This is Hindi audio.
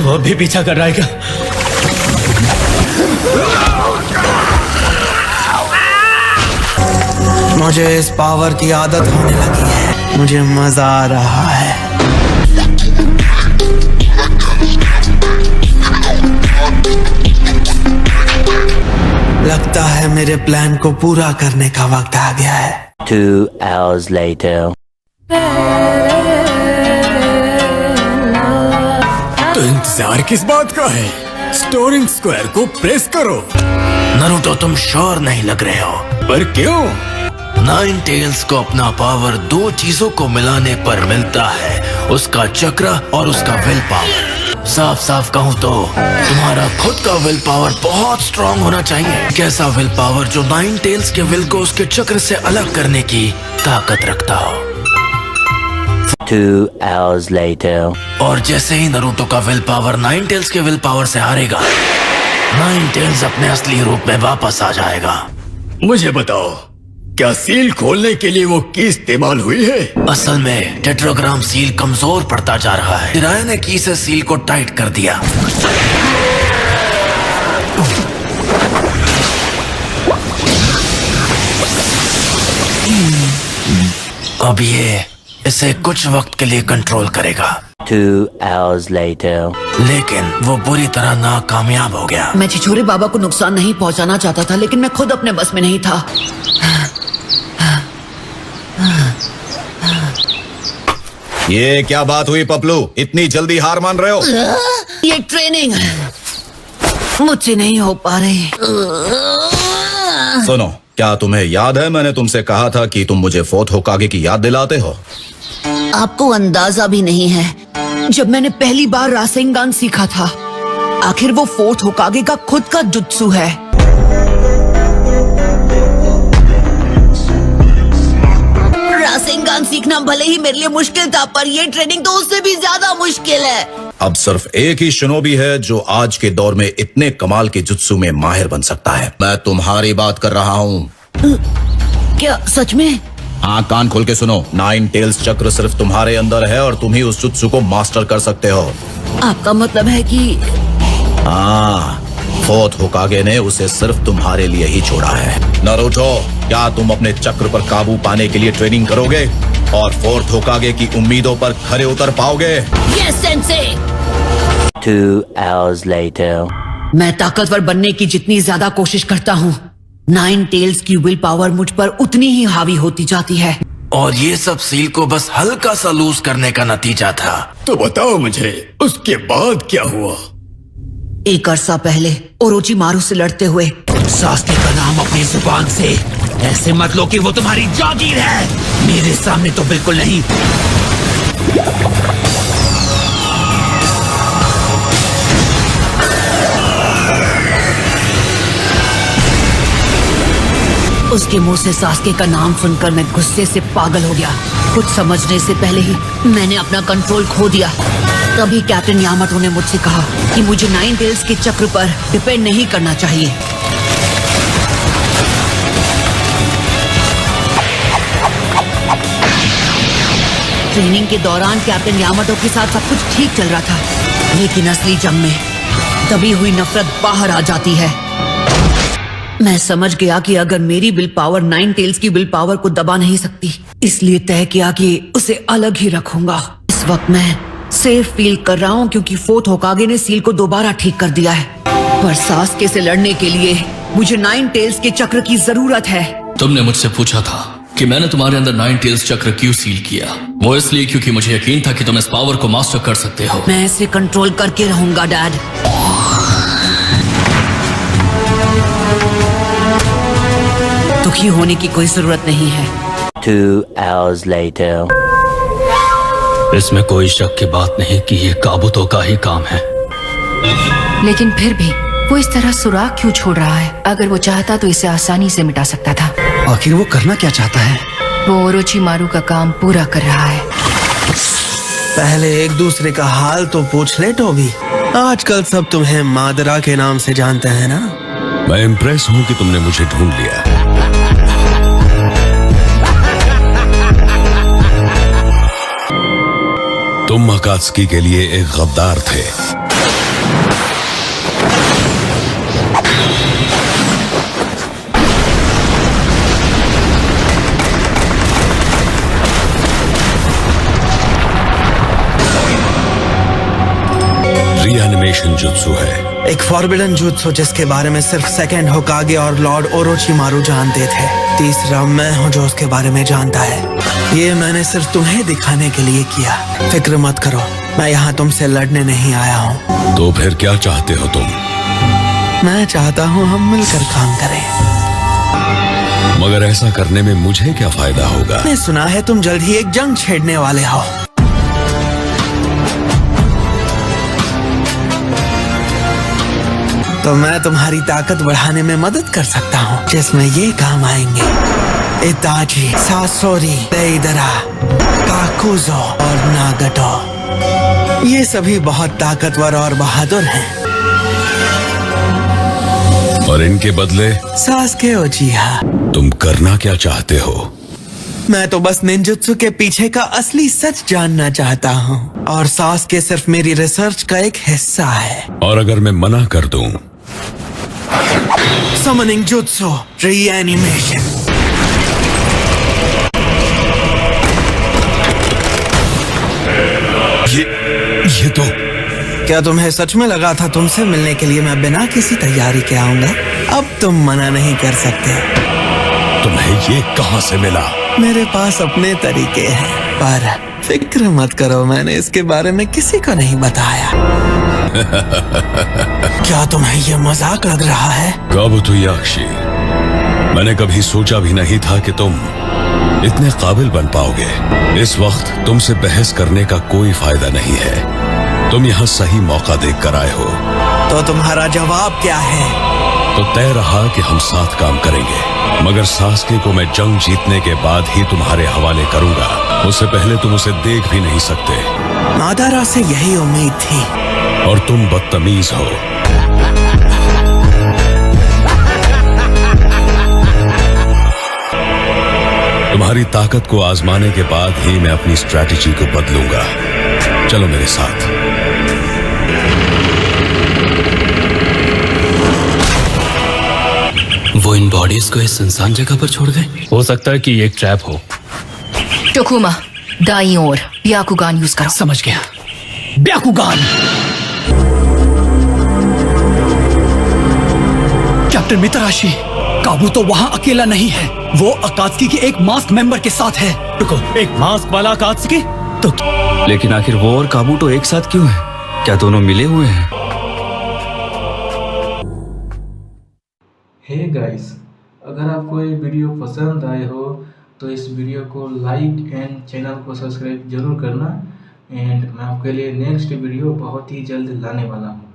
वो भी पीछा कर रहा है क्या? मुझे इस पावर की आदत होने लगी है। मुझे मजा आ रहा है। लगता है मेरे प्लान को पूरा करने का वक्त आ गया है। 2 hours later. तो इंतजार किस बात का है? स्टोरिंग स्क्वायर को प्रेस करो। नरूटो, तुम श्योर नहीं लग रहे हो। पर क्यों? 9 टेल्स को अपना पावर 2 चीजों को मिलाने पर मिलता है, उसका चक्र और उसका विल पावर। साफ साफ कहूँ तो तुम्हारा खुद का विल पावर बहुत स्ट्रांग होना चाहिए। कैसा विल पावर जो 9 टेल्स के विल को उसके चक्र से अलग करने की ताकत रखता हो। 2 hours later. और जैसे ही नरूटो का विल पावर 9 टेल्स के विल पावर से हारेगा, 9 टेल्स अपने असली रूप में वापस आ जाएगा। मुझे बताओ, क्या सील खोलने के लिए वो की इस्तेमाल हुई है? असल में टेट्राग्राम सील कमजोर पड़ता जा रहा है। किराए ने की से सील को टाइट कर दिया। अब ये इसे कुछ वक्त के लिए कंट्रोल करेगा। 2 hours later. लेकिन वो बुरी तरह नाकामयाब हो गया। मैं छिछोरे बाबा को नुकसान नहीं पहुंचाना चाहता था, लेकिन मैं खुद अपने बस में नहीं था। ये क्या बात हुई पपलू? इतनी जल्दी हार मान रहे हो? ये ट्रेनिंग मुझसे नहीं हो पा रही। सुनो, क्या तुम्हें याद है मैंने तुमसे कहा था कि तुम मुझे 4th होकागे की याद दिलाते हो? आपको अंदाजा भी नहीं है, जब मैंने पहली बार रासेंगान सीखा था, आखिर वो 4th होकागे का खुद का जुत्सु है। रासेंगान सीखना भले ही मेरे लिए मुश्किल था, पर ये ट्रेनिंग तो उससे भी ज्यादा मुश्किल है। अब सिर्फ एक ही शिनोबी है जो आज के दौर में इतने कमाल के जुत्सु में माहिर बन सकता है। मैं तुम्हारी बात कर रहा हूँ। क्या सच में? हाँ, कान खोल के सुनो। 9 टेल्स चक्र सिर्फ तुम्हारे अंदर है और तुम ही उस जुत्सु को मास्टर कर सकते हो। आपका मतलब है कि? हाँ, 4th होकागे ने उसे सिर्फ तुम्हारे लिए ही छोड़ा है। नारुतो, क्या तुम अपने चक्र पर काबू पाने के लिए ट्रेनिंग करोगे और 4th होकागे की उम्मीदों पर खरे उतर पाओगे? Yes Sensei. 2 hours later. मैं ताकतवर बनने की जितनी ज्यादा कोशिश करता हूँ, 9 टेल्स की विल पावर मुझ पर उतनी ही हावी होती जाती है। और ये सब सील को बस हल्का सा लूज करने का नतीजा था। तो बताओ मुझे, उसके बाद क्या हुआ? एक अरसा पहले ओरोचिमारू से लड़ते हुए। सास्के का नाम अपनी जुबान से ऐसे मत लो कि वो तुम्हारी जागीर है। मेरे सामने तो बिल्कुल नहीं। उसके मुंह से सास्के का नाम सुनकर मैं गुस्से से पागल हो गया। कुछ समझने से पहले ही मैंने अपना कंट्रोल खो दिया। तभी कैप्टन यामाटो ने मुझसे कहा कि मुझे 9 टेल्स के चक्र पर डिपेंड नहीं करना चाहिए। ट्रेनिंग के दौरान कैप्टन यामाटो के साथ सब कुछ ठीक चल रहा था, लेकिन असली जंग में दबी हुई नफरत बाहर आ जाती है। मैं समझ गया कि अगर मेरी विल पावर 9 टेल्स की विल पावर को दबा नहीं सकती, इसलिए तय किया कि उसे अलग ही रखूंगा। इस वक्त मैं सेफ फील कर रहा हूँ क्योंकि 4th होकागे ने सील को दोबारा ठीक कर दिया है। पर सास्के से लड़ने के लिए मुझे 9 टेल्स के चक्र की जरूरत है। तुमने मुझसे पूछा था कि मैंने तुम्हारे अंदर 9 टेल्स चक्र क्यों सील किया। वो इसलिए क्योंकि मुझे यकीन था कि तुम इस पावर को मास्टर कर सकते हो। मैं इसे कंट्रोल करके रहूंगा डैड। दुखी होने की कोई जरूरत नहीं है। 2 hours later. इसमें कोई शक की बात नहीं कि ये काबूतों का ही काम है। लेकिन फिर भी वो इस तरह सुराग क्यों छोड़ रहा है? अगर वो चाहता तो इसे आसानी से मिटा सकता था। आखिर वो करना क्या चाहता है? वो ओरोचिमारू का काम पूरा कर रहा है। पहले एक दूसरे का हाल तो पूछ ले टोबी। आजकल सब तुम्हें मादरा के नाम से जानते हैं ना? मैं इम्प्रेस हूँ कि तुमने मुझे ढूंढ लिया। तुम अकात्सुकी के लिए एक गद्दार थे। रीएनिमेशन जुत्सु है, एक फॉरबिडन जुत्सु जिसके बारे में सिर्फ सेकंड होकागे और लॉर्ड ओरोचिमारू जानते थे। तीसरा मैं हूँ जो उसके बारे में जानता है। ये मैंने सिर्फ तुम्हें दिखाने के लिए किया। फिक्र मत करो, मैं यहाँ तुमसे लड़ने नहीं आया हूँ। तो फिर क्या चाहते हो तुम? मैं चाहता हूँ हम मिलकर काम करें। मगर ऐसा करने में मुझे क्या फायदा होगा? मैंने सुना है तुम जल्द ही एक जंग छेड़ने वाले हो। तो मैं तुम्हारी ताकत बढ़ाने में मदद कर सकता हूँ, जिसमें ये काम आएंगे। इताची, सासोरी, तेइदरा, काकुजो और नागटो। ये सभी बहुत ताकतवर और बहादुर हैं। और इनके बदले सासके उचिहा। तुम करना क्या चाहते हो? मैं तो बस निंजुत्सु के पीछे का असली सच जानना चाहता हूँ, और सासके सिर्फ मेरी रिसर्च का एक हिस्सा है। और अगर मैं मना कर दूं? Summoning jutsu reanimation. ये तो क्या तुम्हें सच में लगा था तुमसे मिलने के लिए मैं बिना किसी तैयारी के आऊंगा? अब तुम मना नहीं कर सकते। तुम्हें ये कहां से मिला? मेरे पास अपने तरीके हैं, पर फिक्र मत करो, मैंने इसके बारे में किसी को नहीं बताया। क्या तुम्हें ये मजाक लग रहा है? काबुतो याक्षी, मैंने कभी सोचा भी नहीं था कि तुम इतने काबिल बन पाओगे। इस वक्त तुमसे बहस करने का कोई फायदा नहीं है। तुम यहाँ सही मौका देख कर आए हो। तो तुम्हारा जवाब क्या है? तो तय रहा कि हम साथ काम करेंगे, मगर सासके को मैं जंग जीतने के बाद ही तुम्हारे हवाले करूंगा। उससे पहले तुम उसे देख भी नहीं सकते। मादारा से यही उम्मीद थी। और तुम बदतमीज हो। तुम्हारी ताकत को आजमाने के बाद ही मैं अपनी स्ट्रैटेजी को बदलूंगा। चलो मेरे साथ। वो इन बॉडीज को इस सुनसान जगह पर छोड़ गए। हो सकता है कि ये एक ट्रैप हो। टोकुमा, दाईं ओर ब्याकुगान यूज करो। समझ गया। ब्याकुगान। कैप्टन मितराशी, काबू तो वहाँ अकेला नहीं है। वो अकात्सुकी के एक मास्क मेंबर के साथ है। रुको, एक मास्क वाला अकात्सुकी? तो लेकिन आखिर वो और काबूटो एक साथ क्यों है? क्या दोनों मिले हुए हैं? हे गाइस, अगर आपको ये वीडियो पसंद आए हो तो इस वीडियो को लाइक एंड चैनल को सब्सक्राइब जरूर करना। एंड मैं आपके लिए नेक्स्ट वीडियो बहुत ही जल्द लाने वाला हूँ।